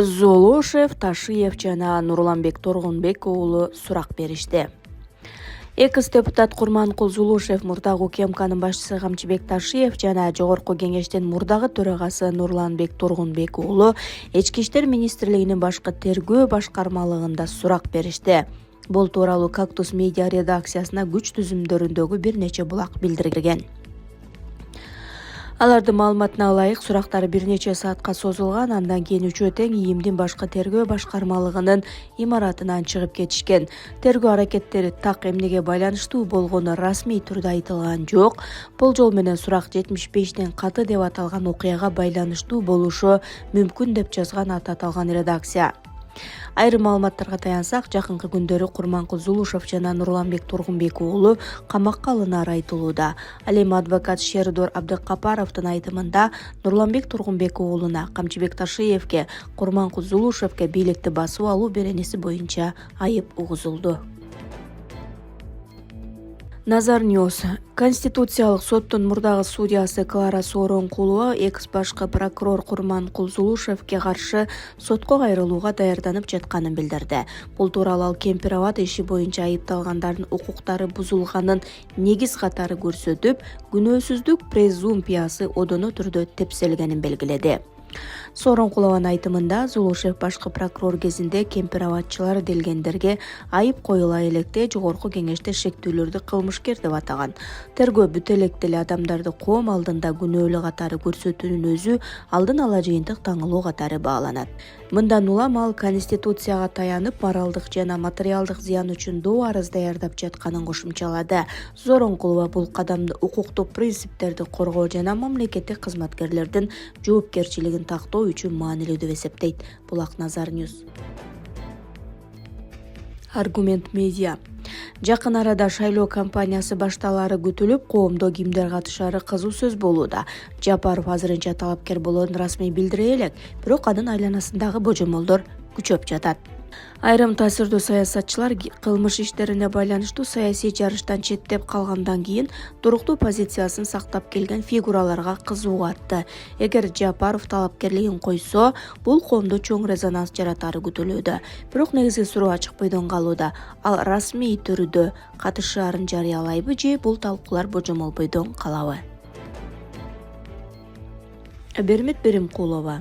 Золошев, Ташиев жана Нурланбек Торгунбек уулу сурак беришти. Экс депутат Курманкул Зулушев мурдагы УКМКнын башчысы Камчыбек Ташиев жана Жогорку кеңештин мурдагы төрагасы Нурланбек Торгунбек уулу Ички иштер министрлигинин башкы тергөө башкармалыгында сурак беришти. Бул тууралуу Кактус медиа редакциясына күч түзүмдөрүндөгү бир нече булак билдирген. Алардын маалыматына ылайык, сурактар бир нече саатка созулган, андан кийин үчөө тең ИИМдин башкы тергөө башкармалыгынын имаратынан чыгып кетишкен. Тергөө аракеттери так эмнеге байланыштуу болгону расмий түрдө айтылган жок. Болжол менен сурак 75ден каты деп аталган окуяга байланыштуу болушу мүмкүн деп жазган аталган редакция. Айрым маалыматтарга таянсак, жакынкы күндөрү Курманкул Зулушев жана Нурланбек Торгунбек уулу камакка алынары айтылууда. Ал эми адвокат Шердор Абдыкапаровдун айтымында Нурланбек Торгунбек уулуна Камчыбек Ташиевке, Курманкул Зулушевке бийликти басып алуу беренеси боюнча айып угузулду. Назар Ньюс. Конституциялык соттун мурдагы судьясы Клара Сооронкулова экс башкы прокурор Курманкул Зулушевке каршы сотко кайрылууга даярданып жатканын билдирди. Бул тууралуу ал Кемпир-Абад иши боюнча айыпталгандардын укуктары бузулганын негиз катары көрсөтүп, күнөөсүздүк презумпциясы одоно түрдө тепселгенин белгиледи. Сооронкулованын айтымында Зулушев башкы прокурор кезинде Кемпир-Абадчылар делгендерге айып коюла электе Жогорку кеңеште шектүүлөрдү кылмышкер деп атаган. Тергөө бүт элек эле адамдарды коом алдында күнөөлүү катары көрсөтүүнүн өзү алдын ала жыйынтык таңылуу катары бааланат. Мындан улам ал Конституцияга таянып, моралдык жана материалдык зыян үчүн доо арыз даярдап жатканын кошумчалады. Сооронкулова бул кадамды укуктук принциптерди коргоо жана мамлекеттик кызматкерлердин жоопкерчилигин тактоо үчүн маанилүү деп эсептейт. Булак Назар Ньюс. Аргумент медиа. Жакын арада шайлоо кампаниясы башталары күтүлүп, коомдо кимдер катышары кызуу сөз болууда. Жапаров азырынча талапкер болоорун расмий билдире элек, бирок анын айланасындагы божомолдор күчөп жатат. Айрым таасирдүү саясатчылар кылмыш иштерине байланыштуу саясий жарыштан четтеп калгандан кийин туруктуу позициясын сактап келген фигураларга кызуу атты. Эгер Жапаров талапкерлигин койсо, бул коомдо чоң резонанс жаратары күтүлүүдө. Бирок негизги суроо ачык бойдон калууда. Ал расмий түрдө катышаарын жарыялайбы же бул талкуулар божомол бойдон калабы? Бермет Беримкулова.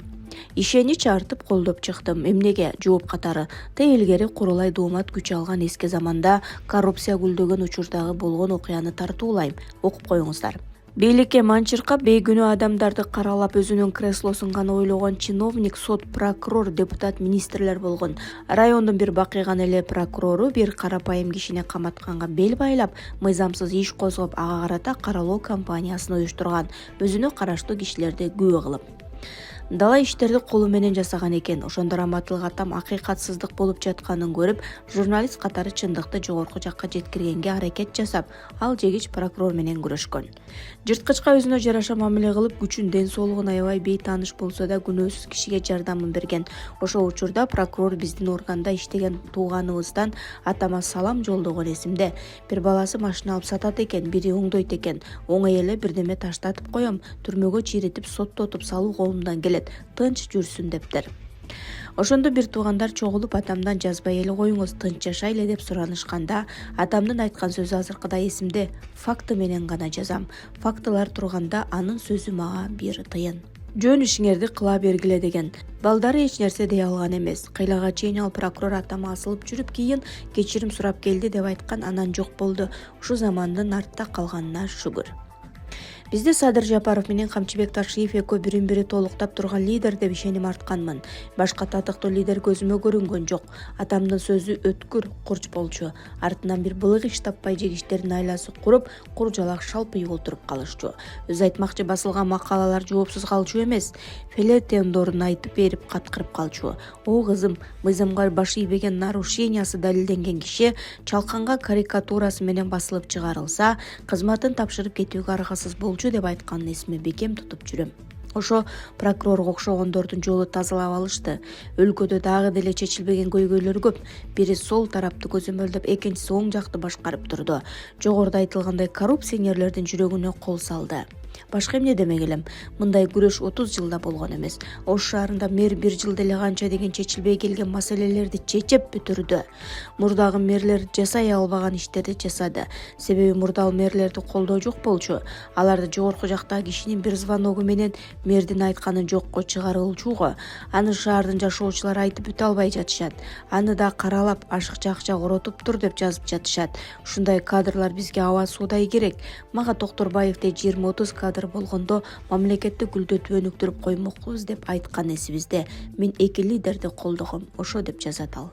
Ишенич артып колдоп чыктым. Эмнеге? Жооп катары. Илгери Курулай доомат күч алган эски заманда коррупция гүлдөгөн учурдагы болгон окуяны тартуулайм. Окуп коюңуздар. Бийликке манчыркап, бейгүнөө адамдарды каралап өзүнүн креслосун гана ойлогон чиновник, сот, прокурор, депутат, министрлер болгон. Райондун бир бакыйган эле прокурору бир карапайым кишини каматканга бел байлап, мыйзамсыз иш козгоп, ага карата каралоо кампаниясын уюштурган, өзүнө караштуу кишилерди күбө кылып. Дала иштерди колу менен жасаган экен. Ошондо Раматыл атам акыйкатсыздык болуп жатканын көрүп, журналист катары чындыкты жогорку жакка жеткиргенге аракет жасап, ал жегич прокурор менен күрөшкөн. Жырткычка өзүнө жараша мамиле кылып, күчүн, ден соолугун аябай бейтааныш болсо да күнөөсүз кишиге жардамын берген. Ошол учурда прокурор биздин органда иштеген тууганыбыздан атама салам жолдогон эсимде. Бир баласы машина алып сатат экен, бири оңдойт экен. Оңой эле бирдеме таштатып коем, түрмөгө чийритип соттотуп салуу колумдан келет. Тынч жүрсүн дептер. Ошондо бир туугандар чогулуп атамдан жазбай эле коюңуз, тынч жашайлы деп суранышканда, атамдын айткан сөзү азыркыдай эсимде. Факты менен гана жазам. Фактылар турганда анын сөзү мага бир тыйын. Жөн ишиңерди кыла бергиле деген. Балдары эч нерсе дей алган эмес. Кыйлага чейин ал прокурор атама асылып жүрүп, кийин кечирим сурап келди деп айткан, анан жок болду. Ушу замандын артта калганына шүгүр. Бизде Садыр Жапаров менен Камчыбек Ташиев экөө бирин-бири толуктап турган лидер деп ишеним артканмын. Башка татыктуу лидер көзүмө көрүнгөн жок. Атамдын сөзү өткүр, курч болчу. Артынан бир былык иш таппай жегичтердин айласы куруп, кур жалак шалпый отуруп калышчу. Өзү айтмакчы басылган макалалар жоопсуз калчу эмес, фелетендорун айтып берип каткырып калчу. О кызым, мыйзамга баш ийбеген нарушениясы далилденген киши чалканга карикатурасы менен басылып чыгарылса, кызматын тапшырып кетүүгө аргасыз болчу деп айтканын эсиме бекем тутуп жүрөм. Ошо прокурорго окшогондордун жолу тазалап алышты. Өлкөдө дагы деле чечилбеген көйгөйлөр көп. Бири сол тарапты көзөмөлдөп, экинчиси оң жакты башкарып турду. Жогоруда айтылгандай коррупционерлердин жүрөгүнө кол салды. Башка эмне демек элем? Мындай күрөш 30 жылда болгон эмес. Ош шаарында мэр 1 жыл деле канча деген чечилбей келген маселелерди чечип бүтүрдү. Мурдагы мэрлер жасай албаган иштерди жасады. Себеби мурдал мэрлерди колдоо жок болчу. Аларды жогорку жактагы кишинин бир звоногу менен мэрдин айтканын жокко чыгарылчуго. Аны шаардын жашоочулары айтып бүтө албай жатышат. Аны да каралап ашыкча акча коротуп тур деп жазып жатышат. Ушундай кадрлар бизге аба суудай керек. Мага Токторбаевдей 20-30 кадр болгондо мамлекетти гүлдөтүп өнүктүрүп коймокпуз деп айткан эсибизде. Мен эки лидерди колдогом, ошо деп жазат ал.